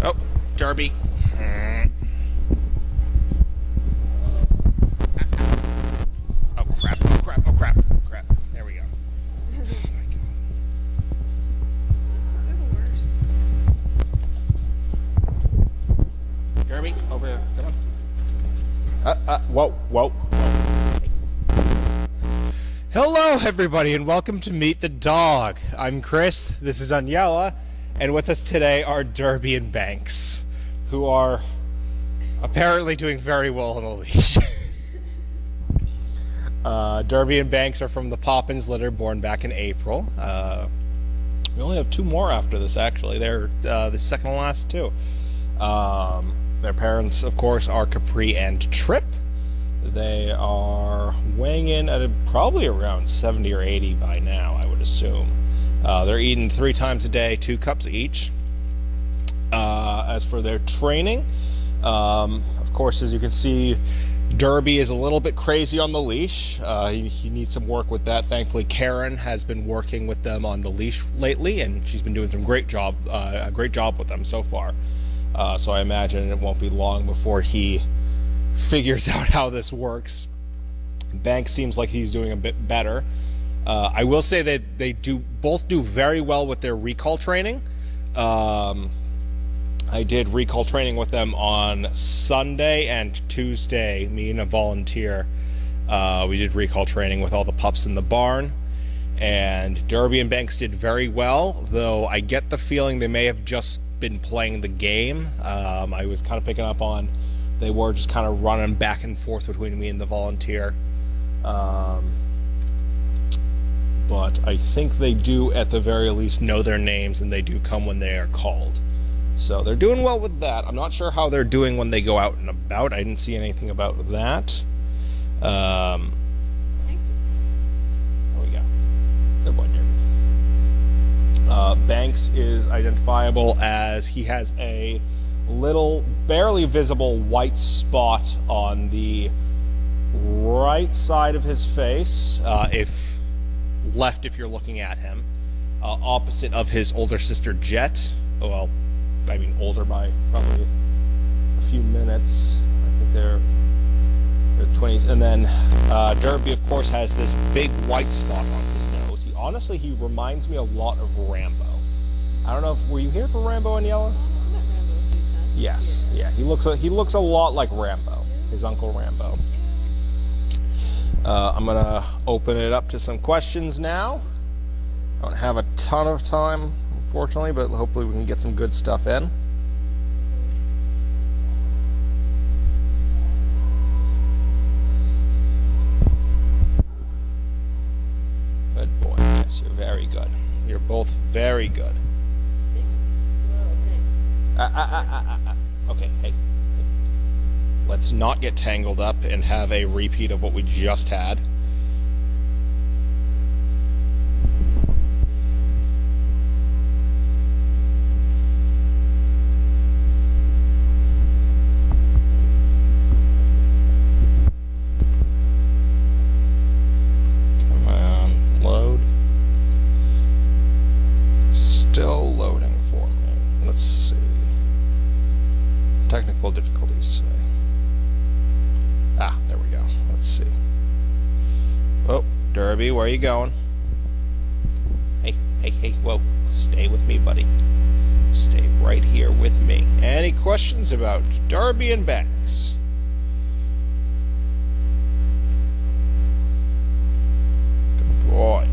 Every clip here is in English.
Oh, Derby. Oh crap, oh crap, oh crap, crap. There we go. Oh my God. They're the worst. Derby, over here. Come on. Whoa, whoa, whoa. Hello, everybody, and welcome to Meet the Dog. I'm Chris, this is Aniela, and with us today are Derby and Banks, who are apparently doing very well on a leash. Derby and Banks are from the Poppins litter, born back in April. We only have two more after this, actually. They're the second to last two. Their parents, of course, are Capri and Trip. They are weighing in at probably around 70 or 80 by now, I would assume. They're eating 3 times a day, 2 cups each. As for their training, of course, as you can see, Derby is a little bit crazy on the leash. He needs some work with that. Thankfully, Karen has been working with them on the leash lately, and she's been doing a great job with them so far. So I imagine it won't be long before he figures out how this works. Banks seems like he's doing a bit better. I will say that they both do very well with their recall training. I did recall training with them on Sunday and Tuesday, me and a volunteer. We did recall training with all the pups in the barn, and Derby and Banks did very well, though I get the feeling they may have just been playing the game. I was kind of picking up on they were just kind of running back and forth between me and the volunteer. But I think they do, at the very least, know their names, and they do come when they are called. So they're doing well with that. I'm not sure how they're doing when they go out and about. I didn't see anything about that. There we go. Good boy, Derby. Banks is identifiable as he has a little, barely visible white spot on the right side of his face, if you're looking at him, opposite of his older sister Jet. Well, I mean older by probably a few minutes. I think they're 20s. And then Derby, of course, has this big white spot on his nose. Honestly, he reminds me a lot of Rambo. I don't know if, were you here for Rambo, Aniela? Yes, yeah, he looks a lot like Rambo, his Uncle Rambo. I'm gonna open it up to some questions now. I don't have a ton of time, unfortunately, but hopefully we can get some good stuff in. Good boy. Yes, you're very good. You're both very good. Okay, hey. Let's not get tangled up and have a repeat of what we just had. Come on, load. Still loading for me. Let's see. Technical difficulties today. There we go. Let's see. Oh, Derby, where are you going? Hey, whoa. Stay with me, buddy. Stay right here with me. Any questions about Derby and Banks? Good boy.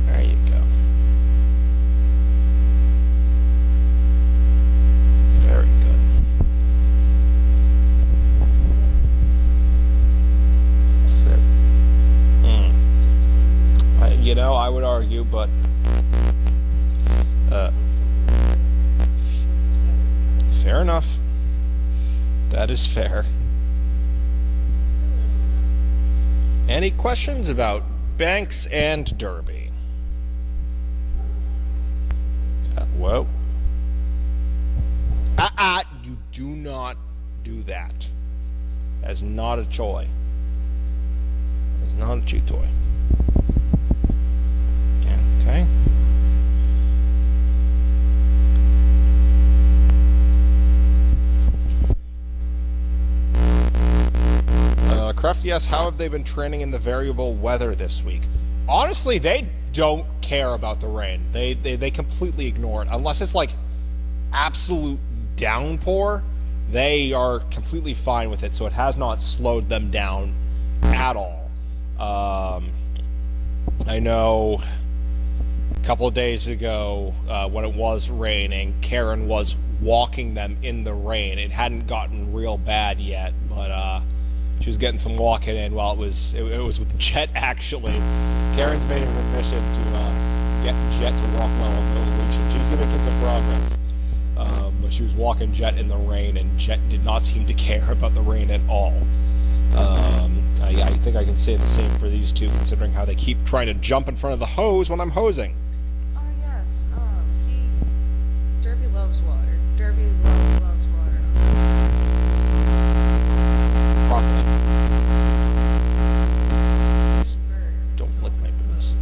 There you go. Very good. You know, I would argue, but fair enough. That is fair. Any questions about Banks and Derby? Whoa. You do not do that. That is not a toy. That is not a chew toy. Okay. asks, how have they been training in the variable weather this week? Honestly, they don't care about the rain. They completely ignore it. Unless it's like absolute downpour, they are completely fine with it. So it has not slowed them down at all. I know a couple of days ago, when it was raining, Karen was walking them in the rain. It hadn't gotten real bad yet, but she was getting some walking in while it was with Jet, actually. Karen's made an admission to get Jet to walk well on the illusion. She's going to get some progress. But she was walking Jet in the rain, and Jet did not seem to care about the rain at all. I think I can say the same for these two, considering how they keep trying to jump in front of the hose when I'm hosing. Oh yes, Derby loves water. Derby loves water. Properly. Don't lick my boobs.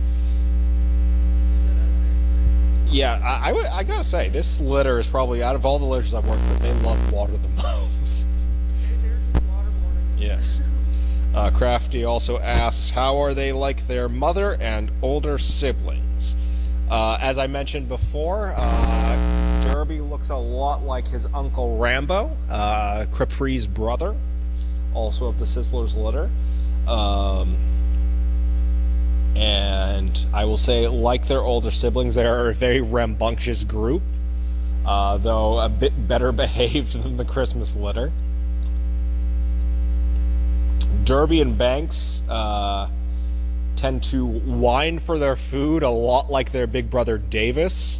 Yeah, I gotta say, this litter is probably, out of all the litters I've worked with, they love water the most. They're just water mornings. Yes. Crafty also asks, how are they like their mother and older siblings? As I mentioned before, Derby looks a lot like his uncle Rambo, ChrisE's brother, also of the Sizzler's litter. And I will say, like their older siblings, they are a very rambunctious group, though a bit better behaved than the Christmas litter. Derby and Banks tend to whine for their food a lot like their big brother Davis.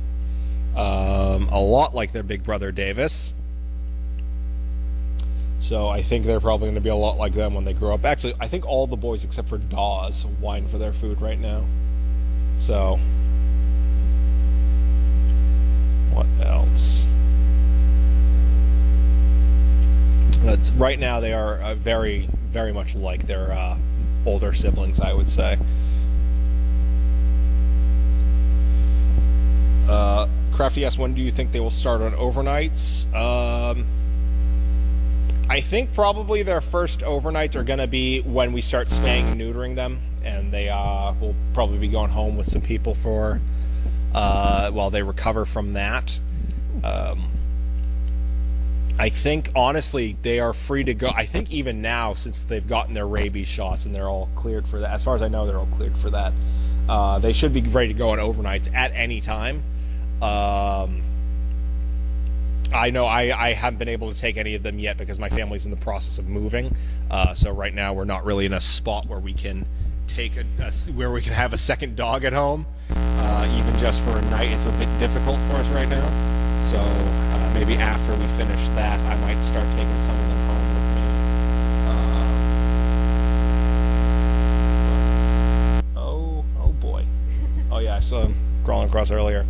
So I think they're probably going to be a lot like them when they grow up. Actually, I think all the boys except for Dawes whine for their food right now. So, what else? Right now they are very, very much like their older siblings, I would say. Crafty asks, when do you think they will start on overnights? I think probably their first overnights are going to be when we start spaying and neutering them, and they will probably be going home with some people for while they recover from that. I think, honestly, they are free to go. I think even now, since they've gotten their rabies shots and they're all cleared for that, as far as I know, they're all cleared for that, they should be ready to go on overnights at any time. I know I haven't been able to take any of them yet because my family's in the process of moving. So right now we're not really in a spot where we can take where we can have a second dog at home. Even just for a night, it's a bit difficult for us right now. So maybe after we finish that, I might start taking some of them home with me. Oh boy. Oh yeah, I saw him crawling across earlier.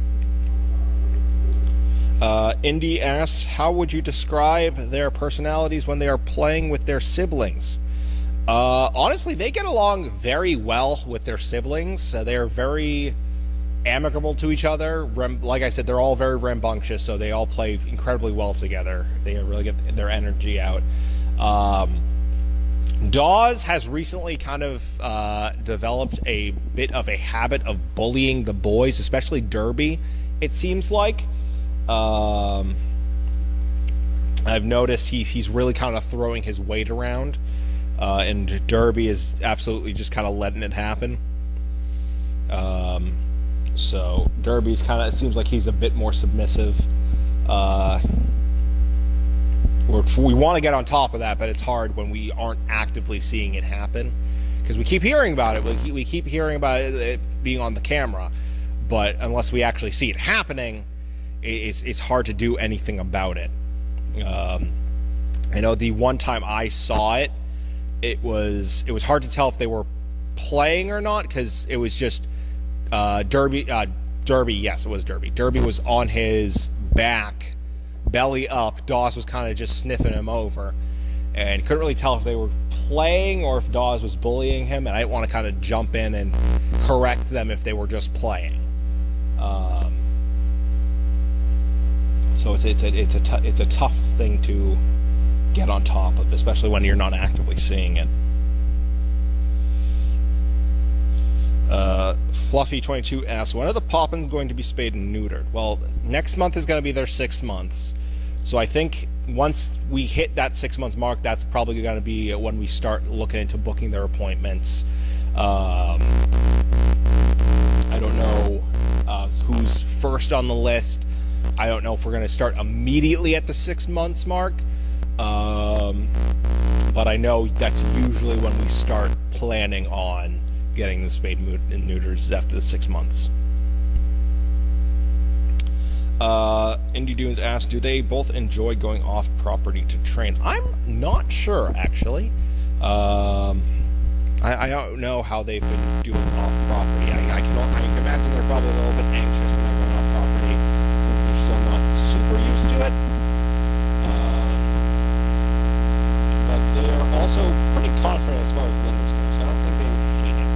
Indy asks, how would you describe their personalities when they are playing with their siblings? Honestly, they get along very well with their siblings. They are very amicable to each other. Like I said, they're all very rambunctious, so they all play incredibly well together. They really get their energy out. Dawes has recently kind of developed a bit of a habit of bullying the boys, especially Derby, it seems like. I've noticed he's really kind of throwing his weight around, and Derby is absolutely just kind of letting it happen. So Derby's kind of, it seems like he's a bit more submissive. We want to get on top of that, but it's hard when we aren't actively seeing it happen, because we keep hearing about it. We keep hearing about it being on the camera, but unless we actually see it happening, it's hard to do anything about it. I know the one time I saw it, it was hard to tell if they were playing or not, because it was just Derby. Yes, it was Derby. Derby was on his back, belly up. Dawes was kind of just sniffing him over, and couldn't really tell if they were playing or if Dawes was bullying him. And I didn't want to kind of jump in and correct them if they were just playing. So it's a tough thing to get on top of, especially when you're not actively seeing it. Fluffy22 asks, when are the Poppins going to be spayed and neutered? Well, next month is going to be their 6 months. So I think once we hit that 6 months mark, that's probably going to be when we start looking into booking their appointments. I don't know who's first on the list. I don't know if we're going to start immediately at the 6 months mark. But I know that's usually when we start planning on getting the spayed and neuters after the 6 months. Indy Dunes asked, do they both enjoy going off property to train? I'm not sure, actually. I don't know how they've been doing off property. I can imagine they're probably a little bit anxious when they're going off property since they're still not super used to it. But they're also pretty confident as far as litters go, so I don't think they would hate it.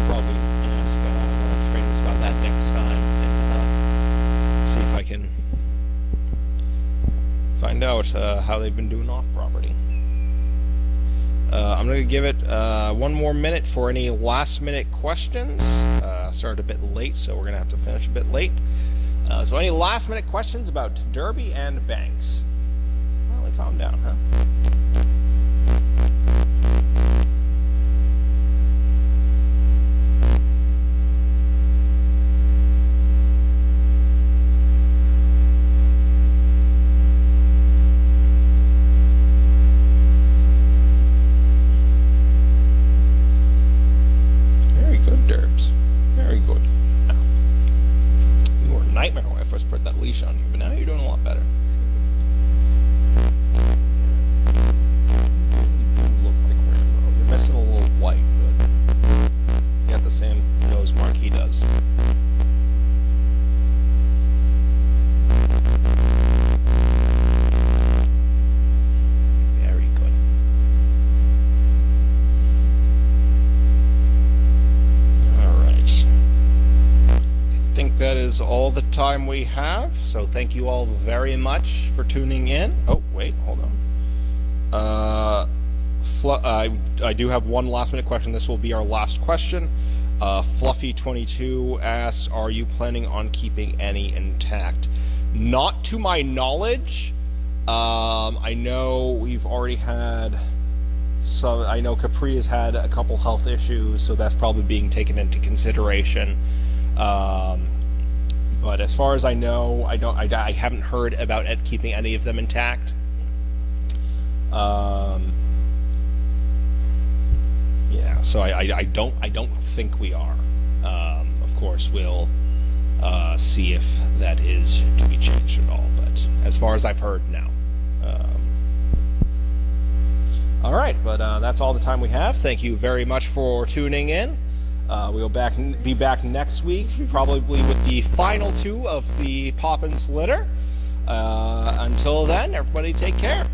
Probably ask one of the trainers about that next time and see if I can find out how they've been doing off property. I'm going to give it 1 more minute for any last minute questions. Started a bit late, so we're going to have to finish a bit late. So any last minute questions about Derby and Banks? Well, they calm down, huh? Derbs. Very good. Now, you were a nightmare when I first put that leash on you, but now you're doing a lot better. You look like Rambo. You're missing a little white, but you got the same nose mark he does. Very good. I think that is all the time we have, so thank you all very much for tuning in. Oh, wait, hold on. I do have one last minute question. This will be our last question. Fluffy22 asks, are you planning on keeping any intact? Not to my knowledge. I know we've already had some, I know Capri has had a couple health issues, so that's probably being taken into consideration. But as far as I know, I haven't heard about it keeping any of them intact. Yeah, so I don't think we are. Of course, we'll see if that is to be changed at all. But as far as I've heard, no. All right, but that's all the time we have. Thank you very much for tuning in. We'll be back next week, probably with the final 2 of the Poppins litter. Until then, everybody take care.